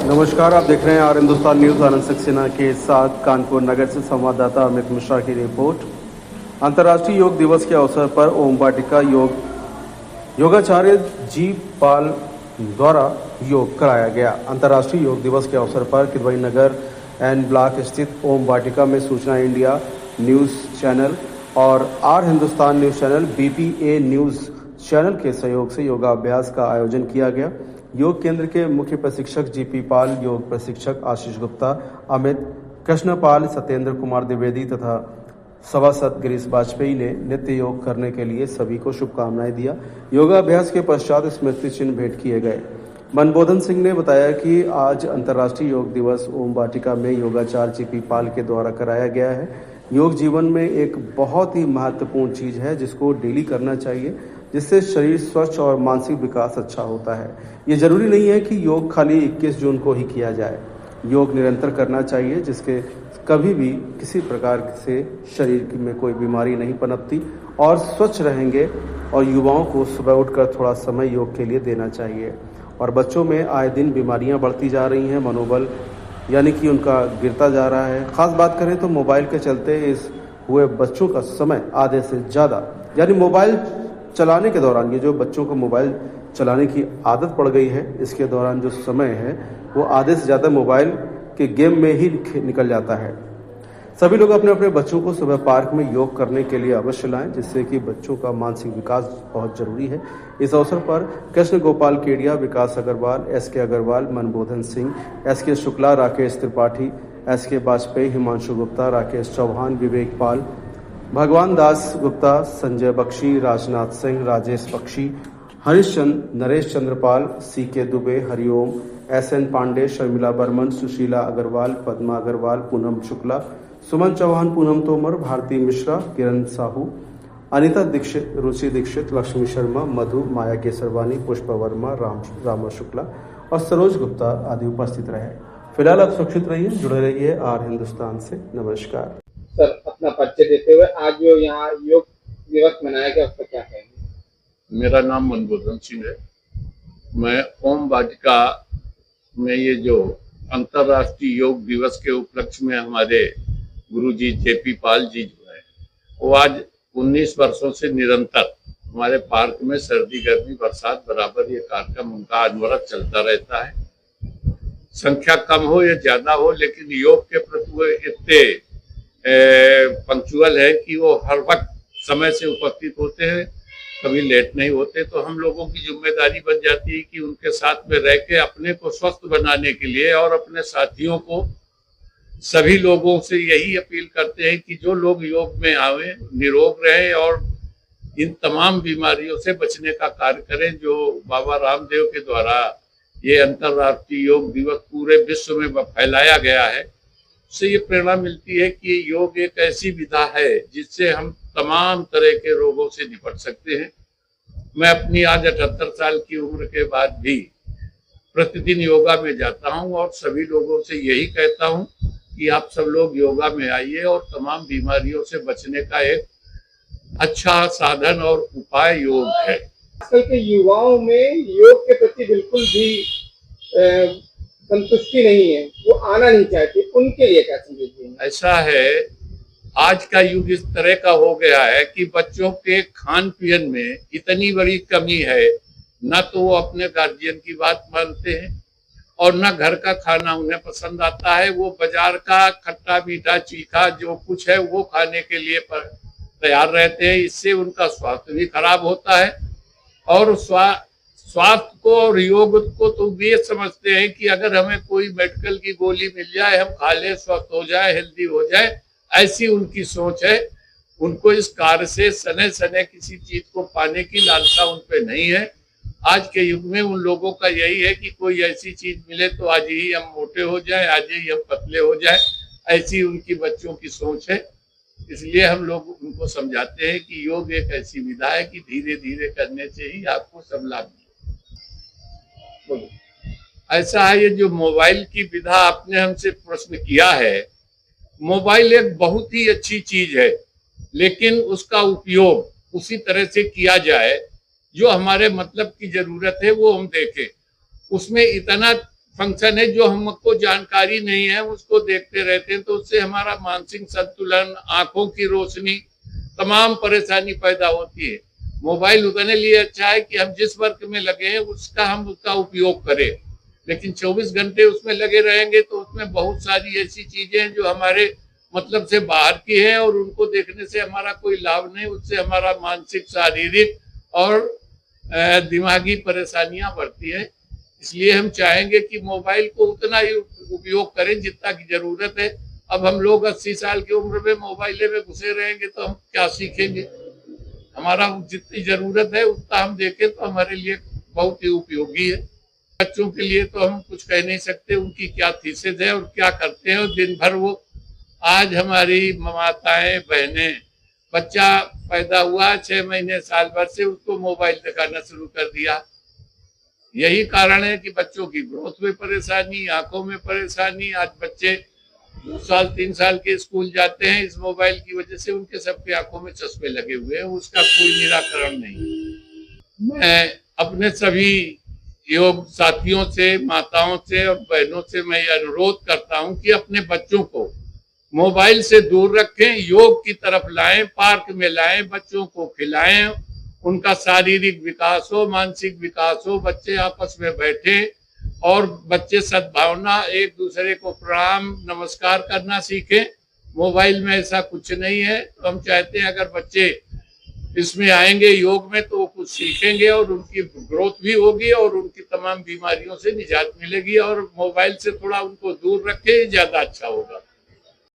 नमस्कार, आप देख रहे हैं आर हिंदुस्तान न्यूज। आनंद सक्सेना के साथ कानपुर नगर से संवाददाता अमित मिश्रा की रिपोर्ट। अंतर्राष्ट्रीय योग दिवस के अवसर पर ओम वाटिका योगाचार्य जी पाल द्वारा योग कराया गया। अंतर्राष्ट्रीय योग दिवस के अवसर पर किदवई नगर एन ब्लॉक स्थित ओम वाटिका में सूचना इंडिया न्यूज चैनल और R Hindustan news channel BPA news channel के सहयोग से योगाभ्यास का आयोजन किया गया। योग केंद्र के मुख्य प्रशिक्षक GP पाल, योग प्रशिक्षक आशीष गुप्ता, अमित कृष्णपाल, सत्येंद्र कुमार द्विवेदी तथा सभासद गिरीश वाजपेयी ने नित्य योग करने के लिए सभी को शुभकामनाएं दिया। योगाभ्यास के पश्चात स्मृति चिन्ह भेंट किए गए। मनबोधन सिंह ने बताया कि आज अंतर्राष्ट्रीय योग दिवस ओम वाटिका में योगाचार्य GP पाल के द्वारा कराया गया है। योग जीवन में एक बहुत ही महत्वपूर्ण चीज है जिसको डेली करना चाहिए, जिससे शरीर स्वच्छ और मानसिक विकास अच्छा होता है। ये जरूरी नहीं है कि योग खाली 21 जून को ही किया जाए। योग निरंतर करना चाहिए, जिसके कभी भी किसी प्रकार से शरीर में कोई बीमारी नहीं पनपती और स्वच्छ रहेंगे। और युवाओं को सुबह उठकर थोड़ा समय योग के लिए देना चाहिए। और बच्चों में आए दिन बीमारियां बढ़ती जा रही हैं, मनोबल यानी कि उनका गिरता जा रहा है। खास बात करें तो मोबाइल के चलते इस हुए बच्चों का समय आधे से ज़्यादा, यानी मोबाइल चलाने के दौरान, ये जो बच्चों को मोबाइल चलाने की आदत पड़ गई है, इसके दौरान जो समय है वो आधे से ज़्यादा मोबाइल के गेम में ही निकल जाता है। सभी लोग अपने अपने बच्चों को सुबह पार्क में योग करने के लिए अवश्य लाएं, जिससे कि बच्चों का मानसिक विकास बहुत जरूरी है। इस अवसर पर कृष्ण गोपाल केडिया, विकास Agarwal, SK Agarwal, मनबोधन Singh, SK Shukla, Rakesh Tripathi, SK Vajpayee, Himanshu Gupta, Rakesh Chauhan, विवेक पाल, भगवान दास गुप्ता, संजय बख्शी, राजनाथ सिंह, राजेश बख्शी, हरिश्चंद, नरेश चंद्रपाल, CK दुबे, हरिओम, SN पांडे, शर्मिला बर्मन, सुशीला अग्रवाल, पद्मा अग्रवाल, पूनम शुक्ला, सुमन चौहान, पूनम तोमर, भारती मिश्रा, किरण साहू, अनिता दीक्षित, रुचि दीक्षित, लक्ष्मी शर्मा, मधु, माया केसरवानी, पुष्पा वर्मा, रामा शुक्ला और सरोज गुप्ता आदि उपस्थित रहे। फिलहाल आप सुरक्षित रहिए, जुड़े रहिए आर हिंदुस्तान से। नमस्कार सर, अपना परिचय देते हुए आज जो यहाँ योग दिवस मनाया गया उस पर क्या कहेंगे? मेरा नाम मनबोधन सिंह है। मैं ओम वाटिका में ये जो अंतर्राष्ट्रीय योग दिवस के उपलक्ष्य में हमारे गुरुजी JP पाल जी जो है वो आज 19 वर्षों से निरंतर हमारे पार्क में सर्दी गर्मी बरसात बराबर ये कार्यक्रम उनका अनवरत चलता रहता है। संख्या कम हो या ज्यादा हो, लेकिन योग के प्रति वो इतने पंक्चुअल है कि वो हर वक्त समय से उपस्थित होते हैं, कभी लेट नहीं होते। तो हम लोगों की जिम्मेदारी बन जाती है कि उनके साथ में रह के अपने को स्वस्थ बनाने के लिए और अपने साथियों को, सभी लोगों से यही अपील करते हैं कि जो लोग योग में आवे निरोग रहें और इन तमाम बीमारियों से बचने का कार्य करें जो बाबा रामदेव के द्वारा ये अंतर्राष्ट्रीय योग दिवस पूरे विश्व में फैलाया गया है। उससे ये प्रेरणा मिलती है कि योग एक ऐसी विधा है जिससे हम तमाम तरह के रोगों से निपट सकते हैं। मैं अपनी आज 78 साल की उम्र के बाद भी प्रतिदिन योगा में जाता हूं और सभी लोगों से यही कहता हूं कि आप सब लोग योगा में आइए और तमाम बीमारियों से बचने का एक अच्छा साधन और उपाय योग है। आजकल के युवाओं में योग के प्रति बिल्कुल भी संतुष्टि नहीं है, वो आना नहीं चाहते, उनके लिए क्या संदेश देंगे? ऐसा है, आज का युग इस तरह का हो गया है कि बच्चों के खान पीन में इतनी बड़ी कमी है, न तो वो अपने गार्जियन की बात मानते हैं और न घर का खाना उन्हें पसंद आता है। वो बाजार का खट्टा मीठा चीखा जो कुछ है वो खाने के लिए तैयार रहते हैं। इससे उनका स्वास्थ्य भी खराब होता है और स्वास्थ्य को और योग को तो ये समझते हैं कि अगर हमें कोई मेडिकल की गोली मिल जाए, हम खा लें, स्वस्थ हो जाए, हेल्दी हो जाए, ऐसी उनकी सोच है। उनको इस कार्य से सने सने किसी चीज को पाने की लालसा उन पे नहीं है। आज के युग में उन लोगों का यही है कि कोई ऐसी चीज मिले तो आज ही हम मोटे हो जाए, आज ही हम पतले हो जाए, ऐसी उनकी बच्चों की सोच है। इसलिए हम लोग उनको समझाते हैं कि योग एक ऐसी विधा है कि धीरे धीरे करने से ही आपको सब लाभ मिले। ऐसा है, ये जो मोबाइल की विधा आपने हमसे प्रश्न किया है, मोबाइल एक बहुत ही अच्छी चीज है, लेकिन उसका उपयोग उसी तरह से किया जाए जो हमारे मतलब की जरूरत है वो हम देखें। उसमें इतना फंक्शन है जो हमको जानकारी नहीं है उसको देखते रहते हैं, तो उससे हमारा मानसिक संतुलन, आंखों की रोशनी, तमाम परेशानी पैदा होती है। मोबाइल उतने लिए अच्छा है कि हम जिस वर्क में लगे हैं उसका उपयोग करें, लेकिन 24 घंटे उसमें लगे रहेंगे तो उसमें बहुत सारी ऐसी चीजें हैं जो हमारे मतलब से बाहर की है और उनको देखने से हमारा कोई लाभ नहीं, उससे हमारा मानसिक, शारीरिक और दिमागी परेशानियां बढ़ती है। इसलिए हम चाहेंगे कि मोबाइल को उतना ही उपयोग करें जितना की जरूरत है। अब हम लोग 80 साल की उम्र में मोबाइल में घुसे रहेंगे तो हम क्या सीखेंगे? हमारा जितनी जरूरत है उतना हम देखें तो हमारे लिए बहुत ही उपयोगी है। बच्चों के लिए तो हम कुछ कह नहीं सकते, उनकी क्या थीसिस है और क्या करते हैं और दिन भर वो। आज हमारी माताएं, बहनें, बच्चा पैदा हुआ 6 महीने, साल भर से उसको मोबाइल दिखाना शुरू कर दिया। यही कारण है कि बच्चों की ग्रोथ में परेशानी, आंखों में परेशानी। आज बच्चे 2 साल 3 साल के स्कूल जाते हैं, इस मोबाइल की वजह से उनके सबके आंखों में चश्मे लगे हुए हैं, उसका कोई निराकरण नहीं। मैं अपने सभी योग साथियों से, माताओं से और बहनों से मैं अनुरोध करता हूं कि अपने बच्चों को मोबाइल से दूर रखें, योग की तरफ लाएं, पार्क में लाएं, बच्चों को खिलाएं, उनका शारीरिक विकास हो, मानसिक विकास हो, बच्चे आपस में बैठे और बच्चे सद्भावना, एक दूसरे को प्रणाम नमस्कार करना सीखें। मोबाइल में ऐसा कुछ नहीं है। तो हम चाहते हैं अगर बच्चे इसमें आएंगे योग में तो वो कुछ सीखेंगे और उनकी ग्रोथ भी होगी और उनकी तमाम बीमारियों से निजात मिलेगी। और मोबाइल से थोड़ा उनको दूर रखें, ज्यादा अच्छा होगा।